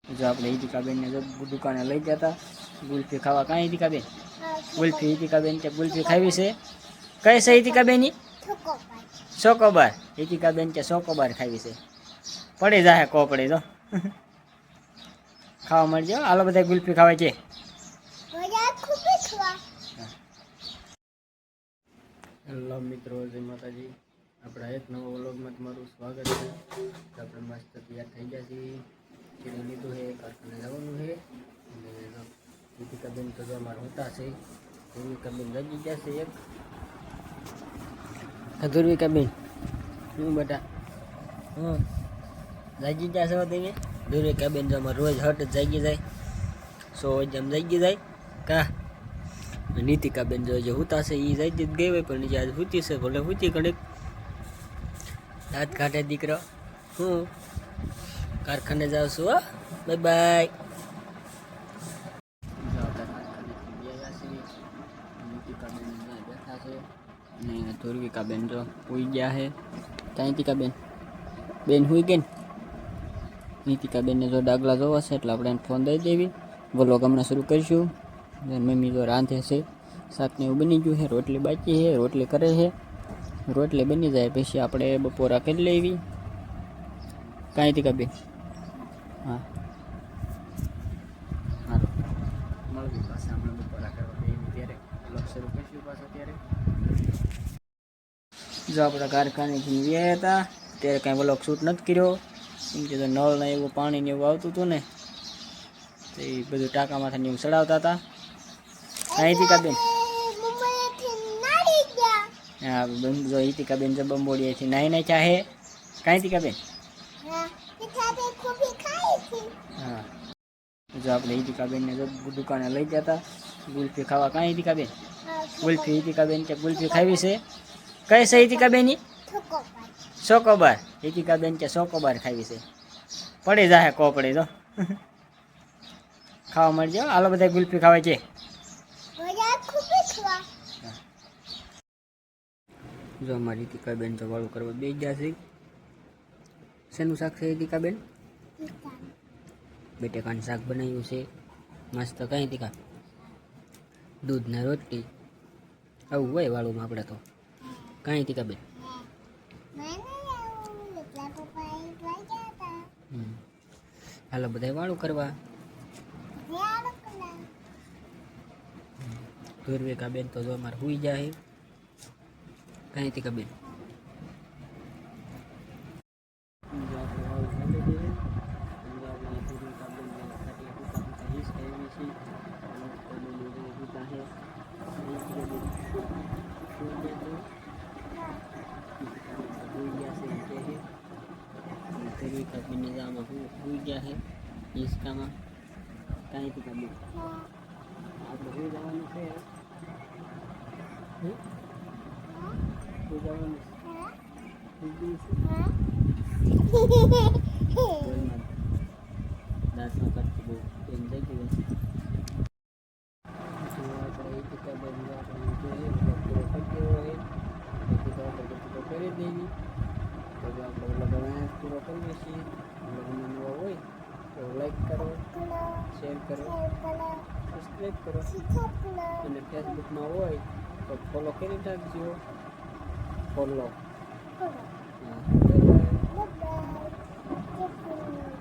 જો આપણે ઈતિકાબેનને દુકાને લઈ ગયા હતા ગુલ્ફી ખાવા. કાંઈ ઈતિકાબેન? ગુલ્ફી. ઈતિકાબેન કે ગુલ્ફી ખાવી છે? કઈ છે ઈતિકાબેની? ચોકોબાર. ઈતિકાબેન કે ચોકોબાર ખાવી છે. પડી જાય કોપડી તો ખાવા મળજો. હાલો બધા ગુલ્ફી ખાવા છે. હેલો મિત્રો, જય માતાજી. આપણા એક નવો વ્લોગમાં તમારું સ્વાગત છે. આપણે મસ્ત તૈયાર થઈ ગયા છીએ. ચીડી લીધું છે, કારખાને જવાનું છે. અને દીપિકાબેન તો જો અમારા હોતા છે. ધ્રુવિકાબેન રજી ગયા છે એક. ધ્રુવિકાબેન શું બેટા? જાગી ગયા છો તમે? ધ્રુવિકાબેન તો અમારે રોજ હટ જાગી જાય. 100 જેમ જાગી જાય કા. નીતિકાબેન જો જે હુતા છે એ જાય જ ગઈ હોય, પણ આજે હુતી છે. ભલે હુતી ઘડીક દાંત કાઢે દીકરો. હું કારખાને જાઉં છું. હો, બાય બાય. નીતિકાબેન બેઠા છે અને ધ્રુવિકાબેન જો હુઈ ગયા છે. ત્યાં નીતિકાબેન બેન હુઈ ગઈ ને. નીતિકાબેનને જો ડાગલા જોવા છે એટલે આપણે ફોન દઈ દેવી. વ્લોગ હમણાં શરૂ કરીશું. મમ્મી તો રાંધે છે, શાકને એવું બની ગયું છે. રોટલી બાકી છે, રોટલી કરે છે. રોટલી બની જાય પછી આપણે બપોરા કરી લેવી. કાંઈ તીકાબેન? હા હાલો, મળવી પાછા આપણે બપોરા કરવા બેની ત્યારે વ્લોગ શરૂ કરીશું પાછા. ત્યારે જો આપણા કારખાનેથી ગયા હતા ત્યારે કાંઈ વ્લોગ શૂટ નથી કર્યો, કેમ કે નળ ને એવું પાણી ને એવું આવતું હતું ને, તો એ બધું ટાંકામાંથી એવું ચડાવતા હતા. કાંઈ તીકાબેન? હા, જો ઈતિકાબેન જો બંબોડીએથી નાઈ નાઈ ચાહે. કાંઈ તીકાબેન? હા, જો આપણે ઈતિકાબેનને દુકાને લઈ ગયા હતા ગુલ્ફી ખાવા. કાંઈ ઈતિકાબેન? ગુલ્ફી. ઈતિકાબેન કે ગુલ્ફી ખાવી છે? કઈ છે ઈતિકાબેની? ચોકોબાર. ઈતિકાબેન કે ચોકોબાર ખાવી છે. પડી જાય કોપડી તો ખાવા મળજો. હાલો બધા ગુલ્ફી ખાવા છે. જો અમારી ઈતિકાબેન તો વાળું કરવા બે ગયા છે. શેનું શાક છે ઈતિકાબેન? બટેકાનું શાક બનાવ્યું છે મસ્ત. કાંઈ તીકા? દૂધ ને રોટલી આવું હોય વાળુંમાં આપણે તો. કાંઈ તીકાબેન? હાલો બધા વાળું કરવા. ધ્રુવિકાબેન તો જો અમારે હુઈ જાય. કાંઈ તીકાબેન? હુઈ ગયા છે હિંચકામાં. કાંઈ તીકાબેન? આપણે હુઈ જવાનું છે. હુઈ જવાનું દાંતમાં કરતી બહુ એમ થઈ ગયું. કરી દેવી તો આપણે પૂરો કરીએ છીએ. નવો હોય તો લાઈક કરો, શેર કરો, સબસ્ક્રાઈબ કરો, અને ફેસબુકમાં હોય તો ફોલો કરી નાખજો. ફોલો